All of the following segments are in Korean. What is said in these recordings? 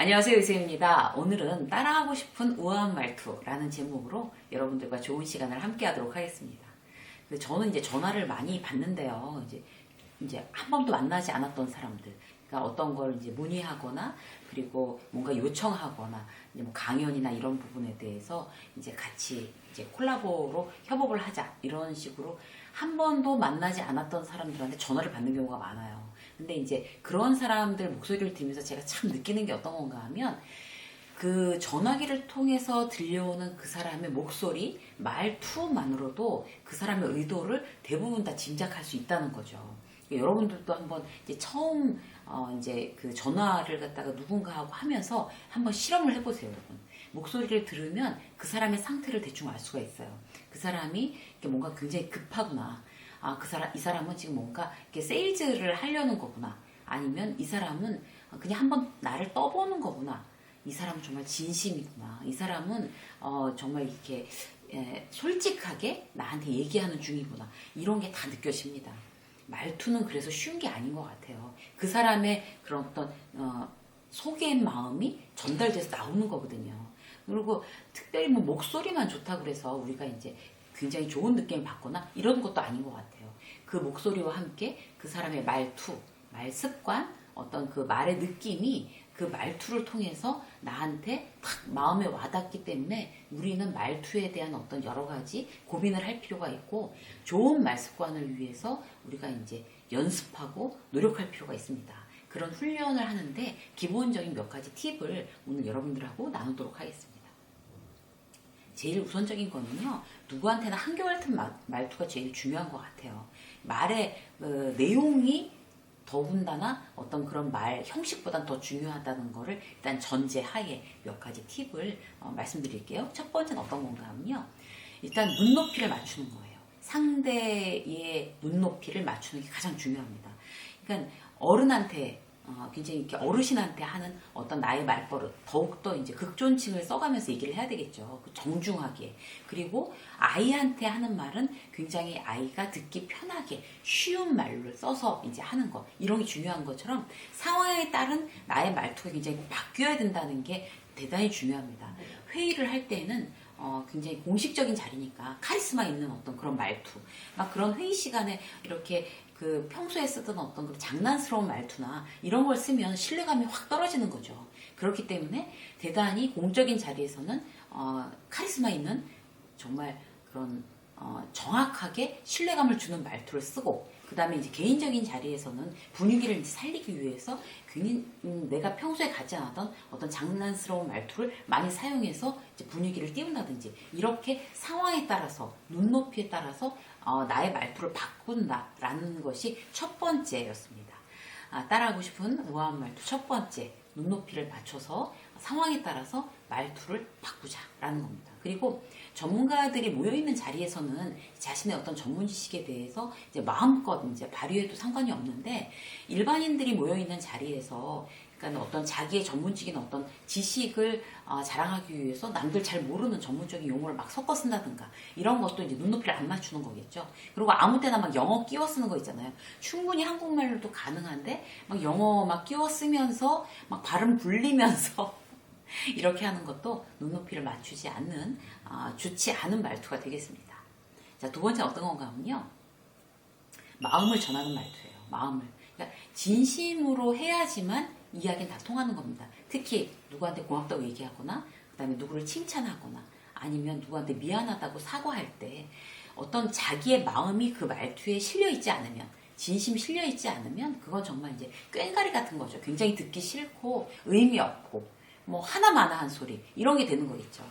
안녕하세요, 유세입니다. 오늘은 따라하고 싶은 우아한 말투라는 제목으로 여러분들과 좋은 시간을 함께 하도록 하겠습니다. 저는 이제 전화를 많이 받는데요. 이제 한 번도 만나지 않았던 사람들, 그러니까 어떤 걸 이제 문의하거나 그리고 뭔가 요청하거나 이제 뭐 강연이나 이런 부분에 대해서 이제 같이 이제 콜라보로 협업을 하자 이런 식으로 한 번도 만나지 않았던 사람들한테 전화를 받는 경우가 많아요. 근데 이제 그런 사람들 목소리를 들으면서 제가 참 느끼는 게 어떤 건가 하면 그 전화기를 통해서 들려오는 그 사람의 목소리, 말투만으로도 그 사람의 의도를 대부분 다 짐작할 수 있다는 거죠. 여러분들도 한번 이제 처음 이제 그 전화를 갖다가 누군가하고 하면서 한번 실험을 해보세요, 여러분. 목소리를 들으면 그 사람의 상태를 대충 알 수가 있어요. 그 사람이 이렇게 뭔가 굉장히 급하구나. 이 사람은 지금 뭔가 이렇게 세일즈를 하려는 거구나. 아니면 이 사람은 그냥 한번 나를 떠보는 거구나. 이 사람은 정말 진심이구나. 이 사람은 정말 이렇게 솔직하게 나한테 얘기하는 중이구나. 이런 게 다 느껴집니다. 말투는 그래서 쉬운 게 아닌 것 같아요. 그 사람의 그런 어떤 속의 마음이 전달돼서 나오는 거거든요. 그리고 특별히 뭐 목소리만 좋다고 그래서 우리가 이제 굉장히 좋은 느낌을 받거나 이런 것도 아닌 것 같아요. 그 목소리와 함께 그 사람의 말투, 말 습관, 어떤 그 말의 느낌이 그 말투를 통해서 나한테 탁 마음에 와닿기 때문에 우리는 말투에 대한 어떤 여러 가지 고민을 할 필요가 있고 좋은 말 습관을 위해서 우리가 이제 연습하고 노력할 필요가 있습니다. 그런 훈련을 하는데 기본적인 몇 가지 팁을 오늘 여러분들하고 나누도록 하겠습니다. 제일 우선적인 거는요, 누구한테나 한결같은 말투가 제일 중요한 것 같아요. 말의 내용이 더군다나 어떤 그런 말 형식보단 더 중요하다는 거를 일단 전제하에 몇 가지 팁을 말씀드릴게요. 첫 번째는 어떤 건가 하면요, 일단 눈높이를 맞추는 거예요. 상대의 눈높이를 맞추는 게 가장 중요합니다. 그러니까 어른한테 굉장히 이렇게 어르신한테 하는 어떤 나의 말버릇, 더욱더 이제 극존칭을 써가면서 얘기를 해야 되겠죠. 정중하게. 그리고 아이한테 하는 말은 굉장히 아이가 듣기 편하게 쉬운 말로 써서 이제 하는 것. 이런 게 중요한 것처럼 상황에 따른 나의 말투가 굉장히 바뀌어야 된다는 게 대단히 중요합니다. 회의를 할 때는 굉장히 공식적인 자리니까 카리스마 있는 어떤 그런 말투, 막 그런 회의 시간에 이렇게 그 평소에 쓰던 어떤 그 장난스러운 말투나 이런 걸 쓰면 신뢰감이 확 떨어지는 거죠. 그렇기 때문에 대단히 공적인 자리에서는 카리스마 있는 정말 그런 정확하게 신뢰감을 주는 말투를 쓰고, 그 다음에 이제 개인적인 자리에서는 분위기를 이제 살리기 위해서 괜히 내가 평소에 갖지 않았던 어떤 장난스러운 말투를 많이 사용해서 이제 분위기를 띄운다든지, 이렇게 상황에 따라서 눈높이에 따라서 나의 말투를 바꾼다라는 것이 첫 번째였습니다. 따라하고 싶은 우아한 말투 첫 번째, 눈높이를 맞춰서 상황에 따라서 말투를 바꾸자라는 겁니다. 그리고 전문가들이 모여있는 자리에서는 자신의 어떤 전문 지식에 대해서 이제 마음껏 이제 발휘해도 상관이 없는데, 일반인들이 모여있는 자리에서 그러니까 어떤 자기의 전문적인 어떤 지식을 자랑하기 위해서 남들 잘 모르는 전문적인 용어를 막 섞어 쓴다든가 이런 것도 이제 눈높이를 안 맞추는 거겠죠. 그리고 아무 때나 막 영어 끼워 쓰는 거 있잖아요. 충분히 한국말로도 가능한데 막 영어 막 끼워 쓰면서 막 발음 굴리면서 이렇게 하는 것도 눈높이를 맞추지 않는 좋지 않은 말투가 되겠습니다. 자, 두 번째 어떤 건가 하면요, 마음을 전하는 말투예요. 마음을. 그러니까 진심으로 해야지만 이야기는 다 통하는 겁니다. 특히 누구한테 고맙다고 얘기하거나 그 다음에 누구를 칭찬하거나 아니면 누구한테 미안하다고 사과할 때 어떤 자기의 마음이 그 말투에 실려있지 않으면, 진심이 실려있지 않으면 그건 정말 이제 꽹가리 같은 거죠. 굉장히 듣기 싫고 의미 없고 뭐 하나마나한 소리 이런 게 되는 거겠죠.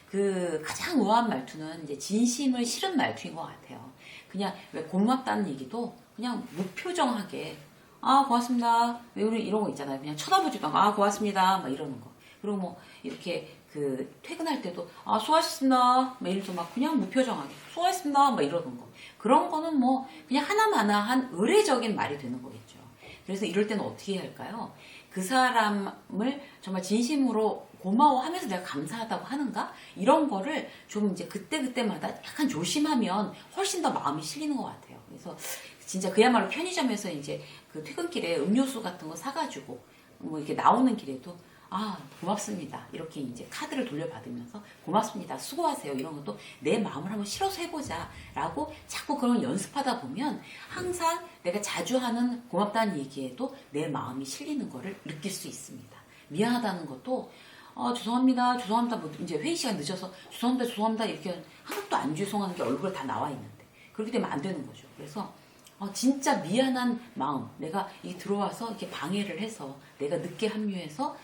그 가장 우아한 말투는 이제 진심을 실은 말투인 것 같아요. 그냥 왜 고맙다는 얘기도 그냥 무표정하게 고맙습니다. 왜 우리 이런 거 있잖아요. 그냥 쳐다보지도 않고 고맙습니다. 막 이러는 거. 그리고 뭐 이렇게 그 퇴근할 때도 수고하셨습니다. 막 이러면서 막 그냥 무표정하게 수고하셨습니다. 막 이러는 거. 그런 거는 뭐 그냥 하나마나한 의례적인 말이 되는 거겠죠. 그래서 이럴 때는 어떻게 해야 할까요? 그 사람을 정말 진심으로 고마워하면서 내가 감사하다고 하는가? 이런 거를 좀 이제 그때그때마다 약간 조심하면 훨씬 더 마음이 실리는 것 같아요. 그래서 진짜 그야말로 편의점에서 이제 그 퇴근길에 음료수 같은 거 사가지고 뭐 이렇게 나오는 길에도 아, 고맙습니다. 이렇게 이제 카드를 돌려받으면서 고맙습니다. 수고하세요. 이런 것도 내 마음을 한번 실어서 해보자. 라고 자꾸 그런 연습하다 보면 항상 내가 자주 하는 고맙다는 얘기에도 내 마음이 실리는 거를 느낄 수 있습니다. 미안하다는 것도 죄송합니다. 죄송합니다. 뭐 이제 회의 시간 늦어서 죄송합니다. 죄송합니다. 이렇게 하나도 안 죄송한 게 얼굴에 다 나와 있는데 그렇게 되면 안 되는 거죠. 그래서 진짜 미안한 마음, 내가 이 들어와서 이렇게 방해를 해서 내가 늦게 합류해서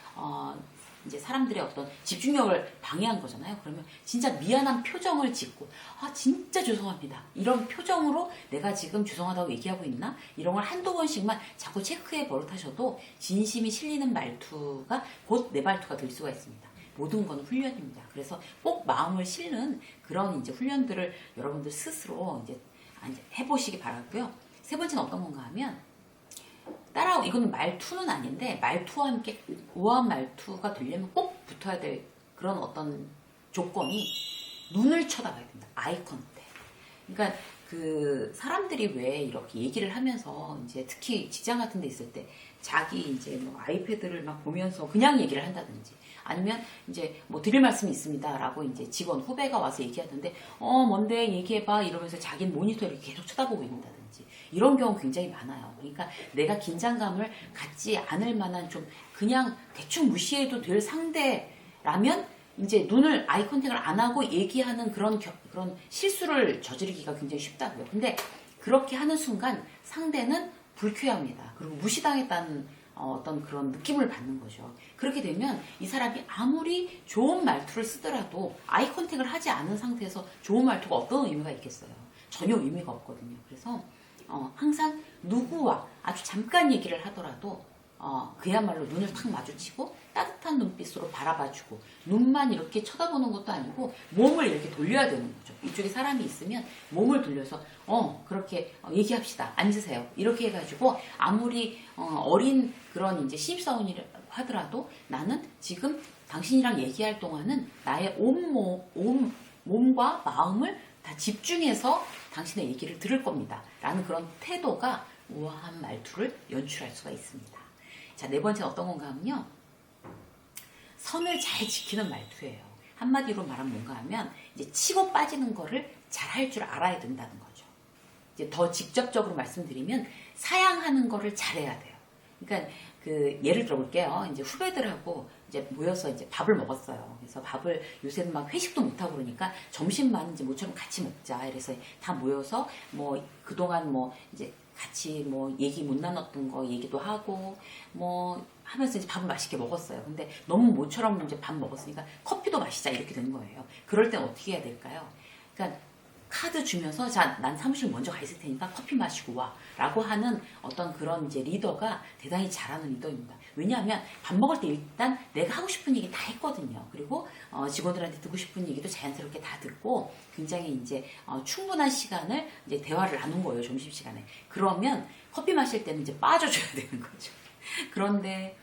이제 사람들의 어떤 집중력을 방해한 거잖아요. 그러면 진짜 미안한 표정을 짓고 진짜 죄송합니다. 이런 표정으로 내가 지금 죄송하다고 얘기하고 있나? 이런 걸 한두 번씩만 자꾸 체크해 버릇하셔도 진심이 실리는 말투가 곧 내 말투가 될 수가 있습니다. 모든 건 훈련입니다. 그래서 꼭 마음을 실는 그런 이제 훈련들을 여러분들 스스로 이제 해보시기 바라고요. 세 번째는 어떤 건가 하면 이거는 말투는 아닌데 말투와 함께 우아한 말투가 되려면 꼭 붙어야 될 그런 어떤 조건이 눈을 쳐다봐야 된다. 아이 컨택. 그러니까 그 사람들이 왜 이렇게 얘기를 하면서 이제 특히 직장 같은 데 있을 때 자기 이제 뭐 아이패드를 막 보면서 그냥 얘기를 한다든지 아니면 이제 뭐 드릴 말씀이 있습니다라고 이제 직원 후배가 와서 얘기하는데 뭔데 얘기해봐 이러면서 자기는 모니터를 계속 쳐다보고 있는다든지 이런 경우 굉장히 많아요. 그러니까 내가 긴장감을 갖지 않을 만한 좀 그냥 대충 무시해도 될 상대라면 이제 눈을 아이 컨택을 안 하고 얘기하는 그런 실수를 저지르기가 굉장히 쉽다고요. 근데 그렇게 하는 순간 상대는 불쾌합니다. 그리고 무시당했다는 어떤 그런 느낌을 받는 거죠. 그렇게 되면 이 사람이 아무리 좋은 말투를 쓰더라도 아이 컨택을 하지 않은 상태에서 좋은 말투가 어떤 의미가 있겠어요. 전혀 의미가 없거든요. 그래서 항상 누구와 아주 잠깐 얘기를 하더라도 그야말로 눈을 탁 마주치고 따뜻한 눈빛으로 바라봐주고 눈만 이렇게 쳐다보는 것도 아니고 몸을 이렇게 돌려야 되는 거죠. 이쪽에 사람이 있으면 몸을 돌려서 그렇게 얘기합시다. 앉으세요. 이렇게 해가지고 아무리 어린 그런 이제 신입사원이라고 하더라도 나는 지금 당신이랑 얘기할 동안은 나의 몸과 마음을 다 집중해서 당신의 얘기를 들을 겁니다. 라는 그런 태도가 우아한 말투를 연출할 수가 있습니다. 자, 네 번째는 어떤 건가 하면요. 선을 잘 지키는 말투예요. 한마디로 말하면 뭔가 하면 이제 치고 빠지는 거를 잘 할 줄 알아야 된다는 거죠. 이제 더 직접적으로 말씀드리면 사양하는 거를 잘해야 돼요. 그러니까 예를 들어볼게요. 이제 후배들하고 이제 모여서 이제 밥을 먹었어요. 그래서 밥을 요새는 막 회식도 못하고 그러니까 점심만 이제 모처럼 같이 먹자. 이래서 다 모여서 뭐 그동안 뭐 이제 같이 뭐 얘기 못 나눴던 거 얘기도 하고 뭐 하면서 이제 밥을 맛있게 먹었어요. 근데 너무 모처럼 이제 밥 먹었으니까 커피도 마시자 이렇게 된 거예요. 그럴 땐 어떻게 해야 될까요? 그러니까 카드 주면서 자, 난 사무실 먼저 가 있을 테니까 커피 마시고 와 라고 하는 어떤 그런 이제 리더가 대단히 잘하는 리더입니다. 왜냐하면 밥 먹을 때 일단 내가 하고 싶은 얘기 다 했거든요. 그리고 직원들한테 듣고 싶은 얘기도 자연스럽게 다 듣고 굉장히 이제 충분한 시간을 이제 대화를 나눈 거예요. 점심시간에. 그러면 커피 마실 때는 이제 빠져줘야 되는 거죠. 그런데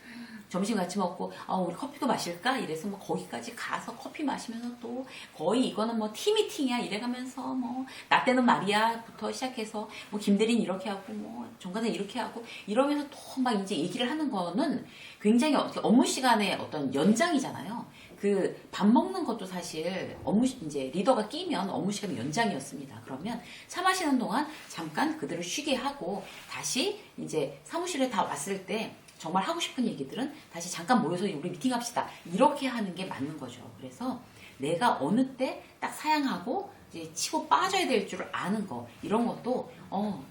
점심 같이 먹고 우리 커피도 마실까? 이래서 뭐 거기까지 가서 커피 마시면서 또 거의 이거는 뭐 티미팅이야 이래가면서 뭐 나 때는 말이야부터 시작해서 뭐 김대리는 이렇게 하고 뭐 정관은 이렇게 하고 이러면서 또 막 이제 얘기를 하는 거는 굉장히 업무 시간의 어떤 연장이잖아요. 그 밥 먹는 것도 사실 이제 리더가 끼면 업무 시간의 연장이었습니다. 그러면 차 마시는 동안 잠깐 그들을 쉬게 하고 다시 이제 사무실에 다 왔을 때 정말 하고 싶은 얘기들은 다시 잠깐 모여서 우리 미팅합시다. 이렇게 하는 게 맞는 거죠. 그래서 내가 어느 때 딱 사양하고 이제 치고 빠져야 될 줄 아는 거 이런 것도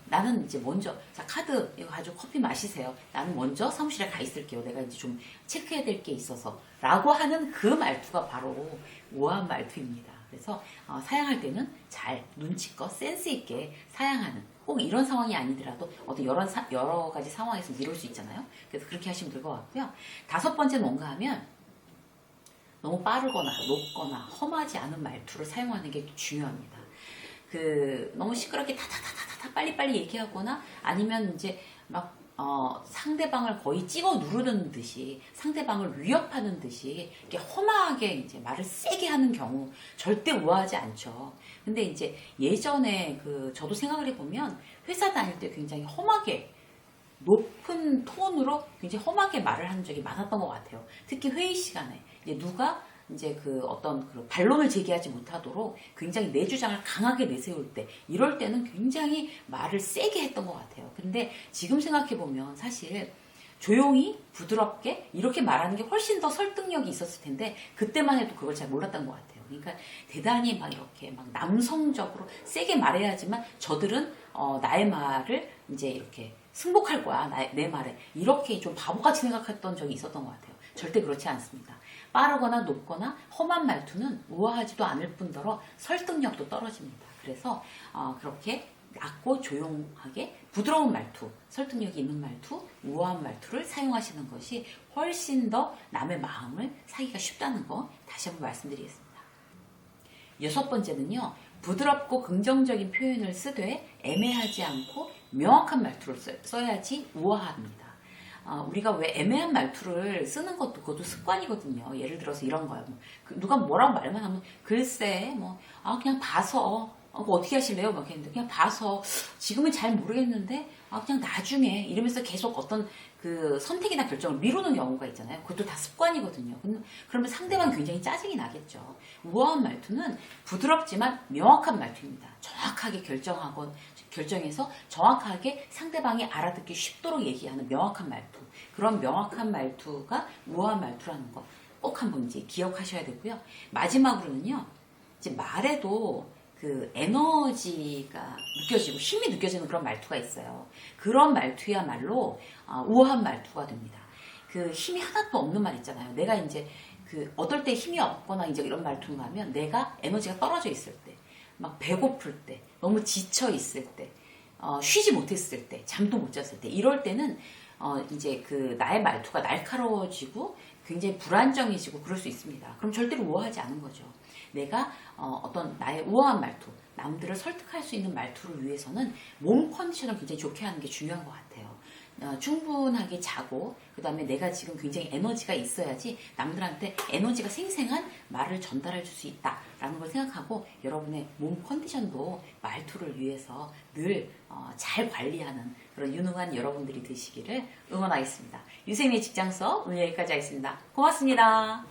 나는 이제 먼저 자 카드 이거 가지고 커피 마시세요. 나는 먼저 사무실에 가 있을게요. 내가 이제 좀 체크해야 될 게 있어서 라고 하는 그 말투가 바로 우아한 말투입니다. 그래서 사양할 때는 잘 눈치껏 센스 있게 사양하는 꼭 이런 상황이 아니더라도 어떤 여러 가지 상황에서 이룰 수 있잖아요. 그래서 그렇게 하시면 될 것 같고요. 다섯 번째는 뭔가 하면 너무 빠르거나 높거나 험하지 않은 말투를 사용하는 게 중요합니다. 너무 시끄럽게 타타타타타 빨리빨리 얘기하거나 아니면 이제 막 상대방을 거의 찍어 누르는 듯이 상대방을 위협하는 듯이 이렇게 험하게 이제 말을 세게 하는 경우 절대 우아하지 않죠. 근데 이제 예전에 저도 생각을 해보면 회사 다닐 때 굉장히 험하게 높은 톤으로 굉장히 험하게 말을 하는 적이 많았던 것 같아요. 특히 회의 시간에 이제 누가 이제 그 어떤 그 반론을 제기하지 못하도록 굉장히 내 주장을 강하게 내세울 때, 이럴 때는 굉장히 말을 세게 했던 것 같아요. 근데 지금 생각해 보면 사실 조용히 부드럽게 이렇게 말하는 게 훨씬 더 설득력이 있었을 텐데 그때만 해도 그걸 잘 몰랐던 것 같아요. 그러니까 대단히 막 이렇게 막 남성적으로 세게 말해야지만 저들은 나의 말을 이제 이렇게 승복할 거야. 내 말에. 이렇게 좀 바보같이 생각했던 적이 있었던 것 같아요. 절대 그렇지 않습니다. 빠르거나 높거나 험한 말투는 우아하지도 않을 뿐더러 설득력도 떨어집니다. 그래서 그렇게 낮고 조용하게 부드러운 말투, 설득력이 있는 말투, 우아한 말투를 사용하시는 것이 훨씬 더 남의 마음을 사기가 쉽다는 거 다시 한번 말씀드리겠습니다. 6번째는요. 부드럽고 긍정적인 표현을 쓰되 애매하지 않고 명확한 말투를 써야지 우아합니다. 우리가 왜 애매한 말투를 쓰는 것도 그것도 습관이거든요. 예를 들어서 이런 거예요. 누가 뭐라고 말만 하면 글쎄 그냥 봐서 어떻게 하실래요? 막 했는데 그냥 봐서 지금은 잘 모르겠는데 그냥 나중에 이러면서 계속 어떤 그 선택이나 결정을 미루는 경우가 있잖아요. 그것도 다 습관이거든요. 그러면 상대방 굉장히 짜증이 나겠죠. 우아한 말투는 부드럽지만 명확한 말투입니다. 정확하게 결정해서 정확하게 상대방이 알아듣기 쉽도록 얘기하는 명확한 말투. 그런 명확한 말투가 우아한 말투라는 거 꼭 한번 이제 기억하셔야 되고요. 마지막으로는요. 이제 말에도 그 에너지가 느껴지고 힘이 느껴지는 그런 말투가 있어요. 그런 말투야말로 우아한 말투가 됩니다. 그 힘이 하나도 없는 말 있잖아요. 내가 이제 그 어떨 때 힘이 없거나 이제 이런 말투인가 하면 내가 에너지가 떨어져 있을 때, 막 배고플 때, 너무 지쳐 있을 때, 쉬지 못했을 때, 잠도 못 잤을 때, 이럴 때는 이제 그 나의 말투가 날카로워지고 굉장히 불안정해지고 그럴 수 있습니다. 그럼 절대로 우아하지 않은 거죠. 내가 어떤 나의 우아한 말투, 남들을 설득할 수 있는 말투를 위해서는 몸 컨디션을 굉장히 좋게 하는 게 중요한 것 같아요. 충분하게 자고 그 다음에 내가 지금 굉장히 에너지가 있어야지 남들한테 에너지가 생생한 말을 전달해 줄 수 있다라는 걸 생각하고 여러분의 몸 컨디션도 말투를 위해서 늘 잘 관리하는 그런 유능한 여러분들이 되시기를 응원하겠습니다. 유세미의 직장 수업 오늘 여기까지 하겠습니다. 고맙습니다.